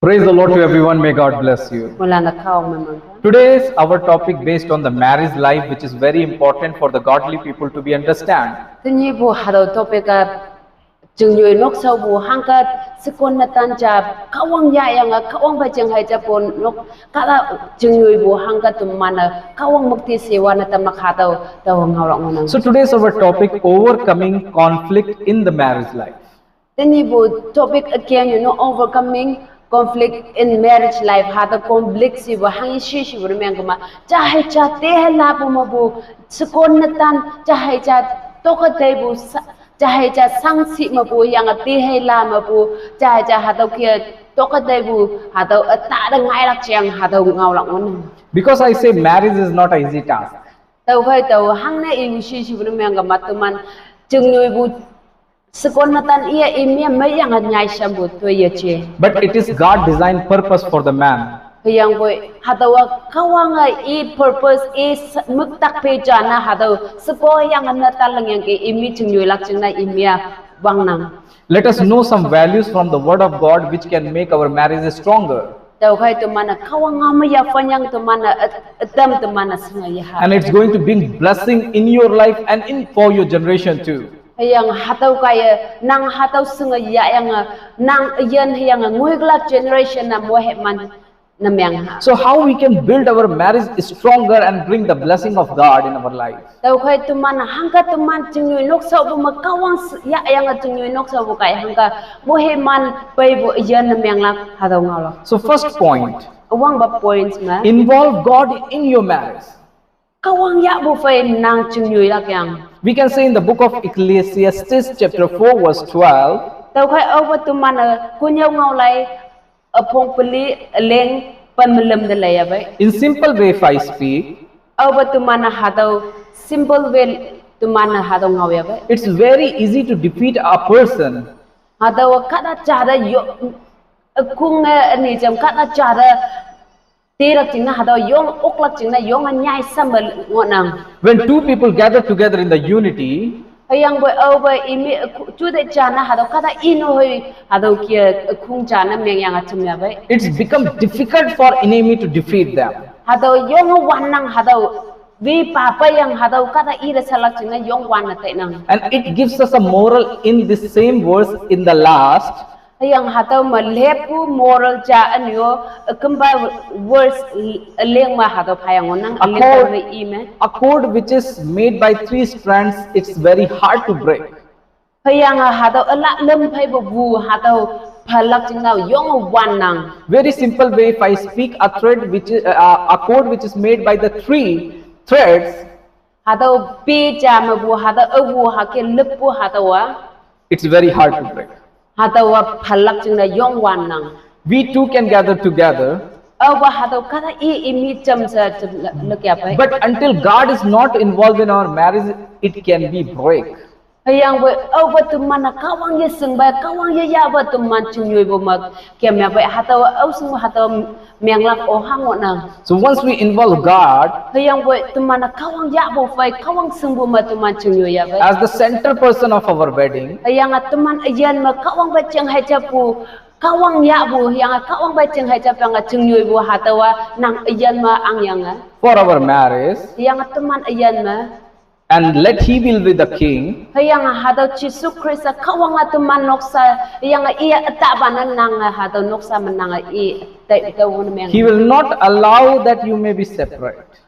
Praise the Lord to everyone. May God bless you. Today's our topic based on the marriage life, which is very important for the godly people to be understand. Chingnyoi nok sau bu hangkat sekon natan ja kahwang ya yang kahwang ba jeng hai ja pon nok kala chingnyoi bu hangkat tumana kahwang mukti sewa natam nakhatau tawang ngawlak ngonang. So today's our topic, overcoming conflict in the marriage life. Tani bu topic again, overcoming conflict in marriage life. Hata conflict si bu hangi shi bu remeng kama chahai cha te la bu ma bu sekon natan chahai cha tokatei bu chahai cha sangsi ma bu yang ati hai la ma bu chahai cha hatau kia tokatei bu hatau ta da ngai lak chang hatau ngau lak ngon. Because I say marriage is not an easy task. Tau khai tau hang na i shi bu remeng kama tuman chingnyoi bu sekon natan ia imia mai yang nyai sambut tu ye che. But it is God designed purpose for the man. Yang boy hatawa kawang I purpose is muktak pe jana hataw sepo yang natalang yang ke imi chingnyoi lak chingna imia wannang. Let us know some values from the word of God which can make our marriages stronger. Tau khai tu mana kawang amaya fanyang tu mana atam tu mana sengaya. And it's going to bring blessing in your life and in for your generation too. Yang hatau kaya nang hatau sengaya yang nang yen yang nguiglak generation na moheman. So how we can build our marriage stronger and bring the blessing of God in our life? Tau khai tu mana hangka tu man chingnyoi nok sau bu makawang ya yang chingnyoi nok sau bu kai hangka moheman pai bu yen namyang lak hatau ngalo. So first point, awang ba points ma involve God in your marriage. Kawang ya bu phei nang chingnyoi lak yang. We can say in the book of Ecclesiastes chapter 4 verse 12. Tau khai over tu mana KONNYÜONGAOLAI apong peli leng panmelam de laya bai. In simple way if I speak, over tu mana hatau simple way tu mana hatau ngawya bai. It's very easy to defeat a person. Hatau kada cara yo kung ni jam kada cara tirak chingna hatau yong oklak chingna yong nyai sambal ngonang. When two people gather together in the unity, yang boy over imi chu de jana hado kada ino hoi hado kia khung jana meng yang achum ya bai. It's become difficult for enemy to defeat them. Hado yong wannang hado vi papa yang hado kada ira salak china yong wan na nang. And it gives us a moral in the same verse in the last. Yang hatau malepu moral ja anyo kemba verse leng ma hatau phayang onang a cord which is made by 3 strands, it's very hard to break. Phayang hatau ala lem phai bu hatau phalak chingna yong wannang. Very simple way if I speak, a thread which is a cord which is made by the 3 threads, hatau pi ja ma bu hatau awu hake lepu hatau it's very hard to break. Hatawa phalak chingna yong wannang. We two can gather together. But until God is not involved in our marriage, it can be break. Yang tu mana kawang ye sengba kawang ye ya ba tu man chingnyoi bo mak kem ya ba hatawa au sung hatawa menglak o hangonang. So once we involve God, yang tu mana kawang ya bo fai kawang sung bo ma tu man chingnyoi ya ba as the center person of our wedding, yang tu man ayan ma kawang ba chang hai chapu kawang ya bo yang kawang ba chang hai chap yang chingnyoi bo hatawa nang ayan ma ang yang for our marriage, yang tu man ayan ma. And let he will be the king. Yang hado Jesus Christ kawang atu man noksa yang ia tabanan nang hado noksa menang I meng. He will not allow that you may be separate.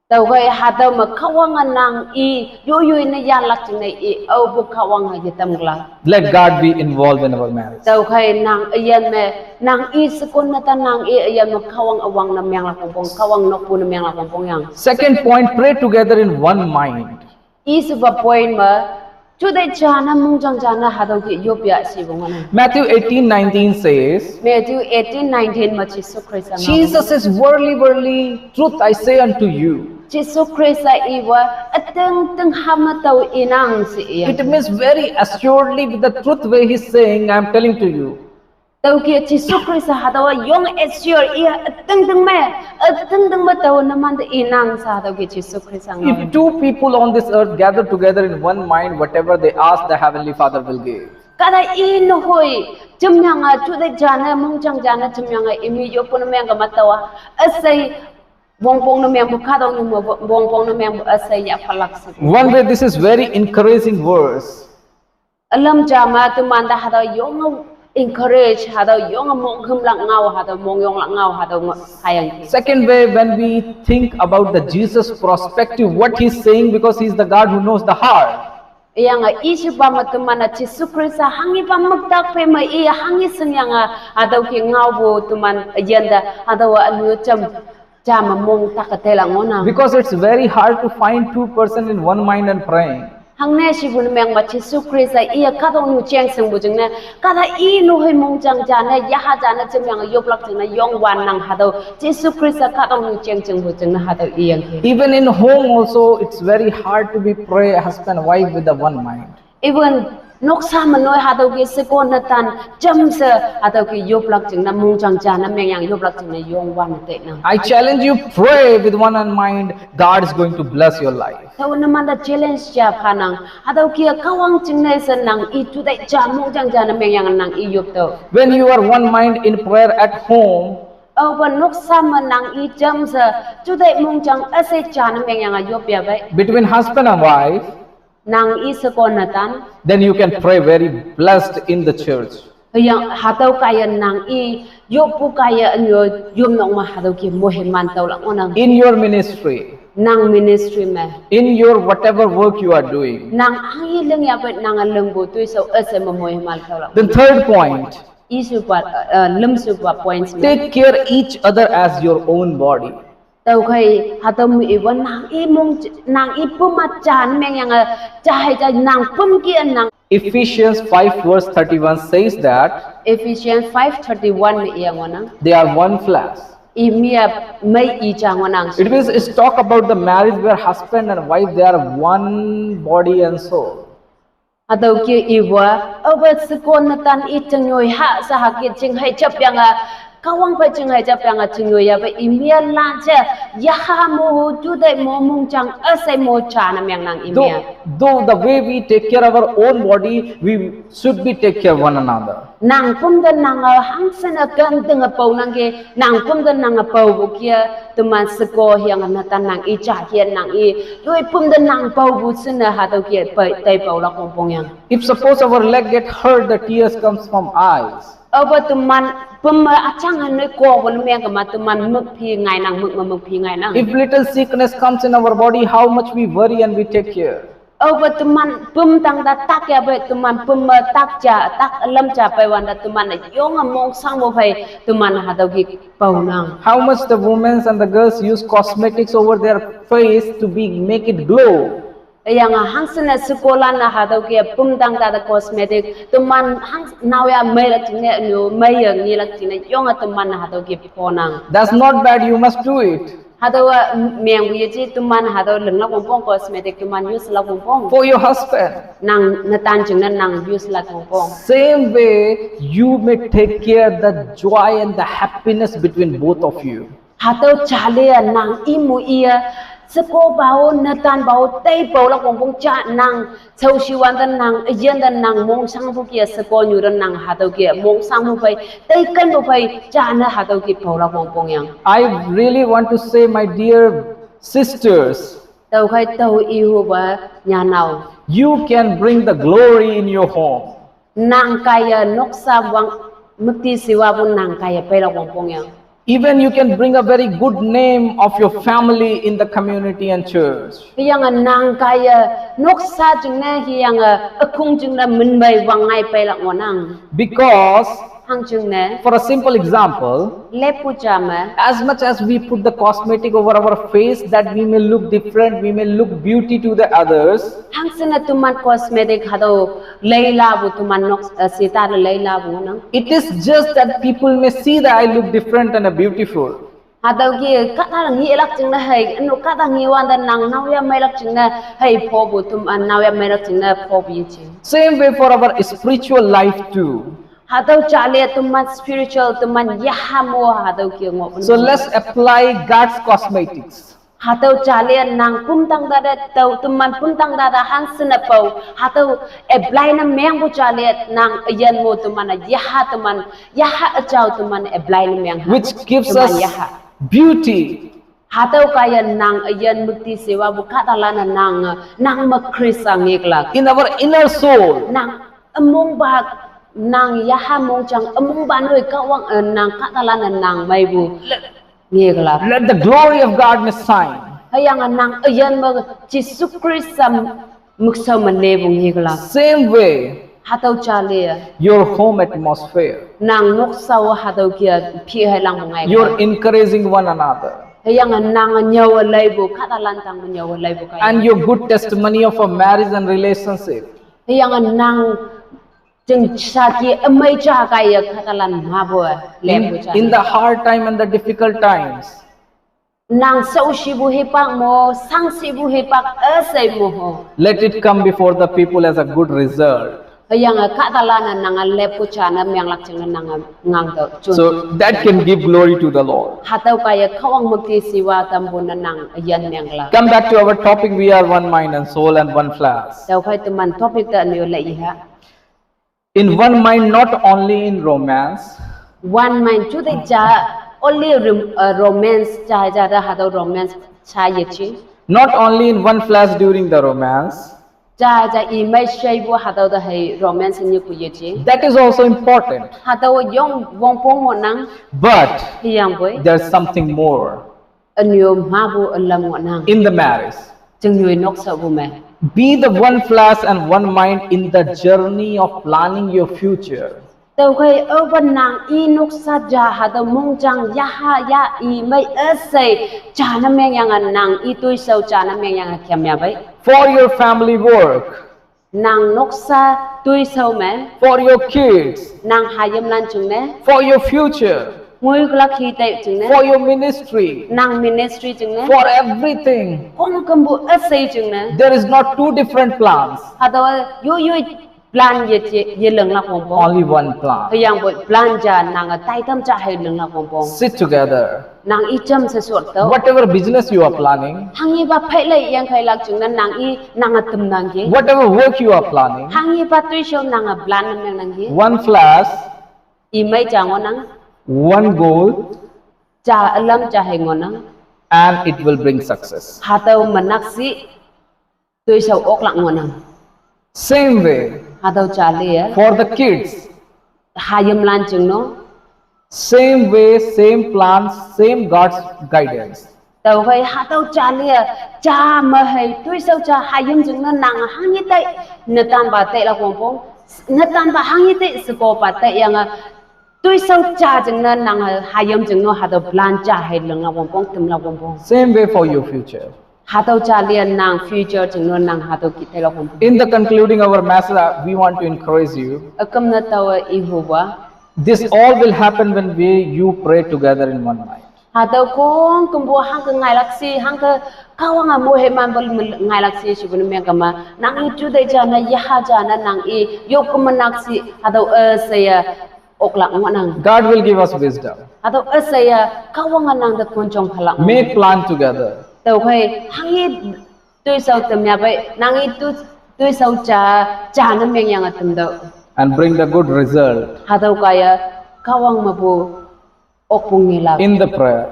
Tau kai hado ma kawang nang I yo na ya lak chine I au bu kawang ha yetam gla. Let God be involved in our marriage. Tau kai nang ayan me nang I sekon na nang I ayan ma kawang awang na meng lak pong kawang nok pu na meng lak pong yang. Second point, pray together in one mind. Is a point ma today jana mungjang jana hado ki yopya si bongana. Matthew 18:19 says, Matthew 18:19 ma Jesus Christ Jesus says, verily, verily, truth I say unto you. Jesus Christ iwa ateng teng hamatau inang si It means very assuredly with the truth way he's saying, I am telling to you. Tau ki Jesus Christ hadawa yong assure ia ateng teng ma tau namante inang sa hadaw ki Jesus Christ ang. If two people on this earth gather together in one mind, whatever they ask, the Heavenly Father will give. kada ino hoy chumyanga chude jana mongjang jana chumyanga imi yoppu namyanga matawa asai bongpong namyang khadong mo bongpong namyang asai ya phulak. One way this is very encouraging verse. Alam jama tumanda hada yong encourage hada yong monghum lak ngau hada mongyong lak ngau hada hayang. Second way, when we think about the Jesus perspective, what he's saying, because he's the God who knows the heart. Yang isu pa matumana Yesus Kristus hangi pa magtak pe ma iya hangi senyanga atau ki ngau bu tuman agenda atau anu jama mong takatela ngona. Because it's very hard to find two persons in one mind and praying. Hangne sibun meng ma Yesus Kristus iya kahtoknyu cheng seng bu jengne kada I nu hoi mong jang jana yaha jana jemyang yoplak jena yong wannang hado Yesus Kristus kahtoknyu cheng seng bu jengne hado iyang. Even in home also, it's very hard to be pray husband and wife with the one mind. Even noksa manoi hado ki sekon natan jamsa hado ki yoplak jengna mong jang jana mengyang yoplak jena yong wan te na. I challenge you, pray with one mind. God is going to bless your life. Tahu nama da challenge ja panang hado ki kahwang jingne senang I tu dai ja mong jang jana mengyang nang I yop to. When you are one mind in prayer at home, Over noksa manang I jamsa tu dai mong jang ase jana mengyang yop ya bai. between husband and wife, Nang I sekon natan then you can pray very blessed in the church. yang hado kaya nang I yoppu kaya anyo yom nong ma hado ki moheman tau lang onang In your ministry, nang ministry me in your whatever work you are doing. nang angi leng ya bet nang leng bu tu so ase ma moheman tau lang. The third point, Isu pa lem su pa points me take care each other as your own body. tau kai hado mu iwan nang I mong nang I pumachan meng yang jahai jai nang pum ki nang. Ephesians 5 verse 31 says that Ephesians 5:31 me yang onang they are one flesh. imia mai I jang onang. It means it's talk about the marriage where husband and wife, they are one body and soul. Atau ki iwa awat sekon natan I chingnyoi ha sa hakit chinghai chap yang kawang pa chinghai chap yang chingnyoi ya ba imia la cha yah-hupu tu dai mo mong chang asai mo cha nam yang nang imia. Though the way we take care of our own body, we should be take care of one another. Nang pum dan nang hang sana kan teng pau nang ke nang pum dan nang pau bu kia teman seko yang natan nang I cha hian nang I yoi pum dan nang pau bu sana ha tau kia tai pau la kompong yang. If suppose our leg get hurt, the tears comes from eyes. Over teman pemacang hanoi ko bon meng ka teman muk pi ngai nang muk pi ngai nang. If little sickness comes in our body, how much we worry and we take care. Over teman pem tang da tak ya ba teman pem tak ja tak lam ja pa wan da teman yong mong sang mo phai teman ha dau gi pau nang. How much the women and the girls use cosmetics over their face to make it glow. Yang hang sana sekolah na ha dau gi pem tang da cosmetic teman hang naw ya mai la tingne no mai yang ni la tingne yong teman ha dau gi po nang. That's not bad, you must do it. Hado miang bu ji teman hado leng la kompong cosmetic teman use la kompong. For your husband. Nang natan jeng nang use la kompong. Same way, you may take care the joy and the happiness between both of you. Hado chale nang imu iya seko bau natan bau teipu la kompong cha nang chau siwan dan nang yen dan nang mong sang bu kia seko nyu dan nang hado kia mong sang bu pai tei kan bu pai cha na hado ki pau la kompong yang. I really want to say, my dear sisters, Tau khai tau ihu ba nya nau. you can bring the glory in your home. Nang kaya noksa wang mukti siwa bu nang kaya pai la kompong yang. Even you can bring a very good name of your family in the community and church. Yang nang kaya noksa jeng na yang akung jeng na min bai wang ngai pai la ngonang. Because, Hang jeng na for a simple example, lepu jama as much as we put the cosmetic over our face that we may look different, we may look beauty to the others, hang sana tuman cosmetic hado leila bu tuman nok sita leila bu nang. it is just that people may see that I look different and beautiful. Hado ki kata ngi elak jeng na hai anu kata ngi wan dan nang naw ya mai lak jeng na hai po bu tuman naw ya mai lak jeng na po bi ji. Same way for our spiritual life too. Hado chale tuman spiritual tuman yah-hupu hado ki ngop. So let's apply God's cosmetics. Hatau chale nang pum tang da tau tuman pum tang da han senapau hatau eblai na meng bu chale nang yen mo tuman yaha tuman yaha achau tuman eblai na meng which gives us beauty. Hatau kaya nang yen mukti sewa bu katala na nang makrisa ngeklak In our inner soul, nang among ba nang yaha mong chang among ba noi kawang nang katala na nang mai bu ngeklak let the glory of God shine. Hayang nang ayan mag Jesus Christ muksa manebong higla. Same way, Hataw chale your home atmosphere, nang noksaw hataw kia pi haylang mongay. you're encouraging one another, Hayang nang nyawa laybo katalantang nyawa laybo kaya. and your good testimony of a marriage and relationship. Hayang nang jeng saki amay cha kaya katalan mabo laybo cha. In the hard time and the difficult times, Nang sa usibu hipak mo sang sibu hipak asay mo ho. let it come before the people as a good result. Hayang katalanan nang lepo cha na miyang lakchang na nang ngang to. So that can give glory to the Lord. Hataw kaya kawang magtisiwa tambo na nang ayan miyang lang. Come back to our topic. We are one mind and soul and one flesh. Daw kay tuman topic ta niyo laiha. In one mind, not only in romance, One mind chu de cha only romance cha ja da hataw romance cha yechi. not only in one flesh during the romance. Cha ja imay shay bo hataw da hay romance niyo ku yechi. That is also important. Hataw yung wong pong mo nang But hiyang boy. there's something more Anyo mabu alam mo nang. in the marriage. Chingnyoi nok sa bo me. Be the one flesh and one mind in the journey of planning your future. Daw kay oban nang inok sa ja hataw mong jang yaha ya imay asay cha na meng yang nang itoy saw cha na meng yang kyamya bay. For your family work, Nang noksa tuy saw me for your kids, nang hayam lan chung ne for your future, ngui klak hi tay chung ne for your ministry, nang ministry chung ne for everything. kong kambu asay chung ne There is not two different plans, hataw yu plan ye leng la pong pong only one plan. hayang boy plan ja nang tai tam cha hay leng la pong pong Sit together. nang i cham sa sot to Whatever business you are planning, hangi ba phei lai yang khai lak chung ne nang i nang atum nang ge whatever work you are planning, hangi ba tuy saw nang plan na meng nang ge one flash, i mai cha ngonang one goal, cha alam cha hay ngonang and it will bring success. hataw manaksi tuy saw oklak ngonang Same way, hataw chale ya for the kids, hayam lan chung no same way, same plans, same God's guidance. tàu hay hataw chale ya cha ma hay tuy saw cha hayam chung no nang hangi tai natan ba tai la pong natan ba hangi tai sko pa tai yang tuy saw cha chung no nang hayam chung no hataw plan cha hay leng la pong tum la pong Same way for your future. hataw chale ya nang future chung no nang hataw ki tai la pong In the concluding our message, we want to encourage you. akam na taw i huwa This all will happen when you pray together in one mind. hataw kong kumbu hang ka ngai laksi hang ka kawang mo he man bal ngai laksi shibun me kama nang i tu dai jana yaha jana nang i yok manaksi hataw saya oklak nang God will give us wisdom. hataw saya kawang nang da konchong phalak Make plan together. taw kai hang i tu sau tam ya bai nang i tu sau cha na meng yang atum da And bring the good result hataw kaya kawang mabu okpung nila in the prayer.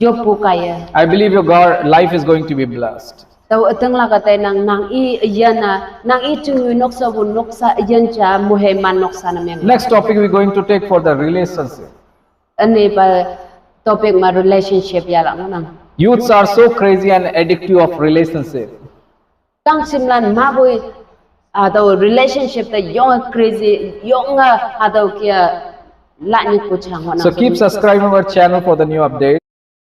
yoppu kaya I believe your God life is going to be blessed. taw atang la katay nang i yana nang i chingnyoi noksa bu noksa yan cha muheman noksa na meng Next topic we're going to take for the relationship. ani ba topic ma relationship ya la nang Youths are so crazy and addictive of relationship. tang simlan ma boy taw relationship ta yong crazy yong taw kia la ni ku chang So keep subscribing our channel for the new updates.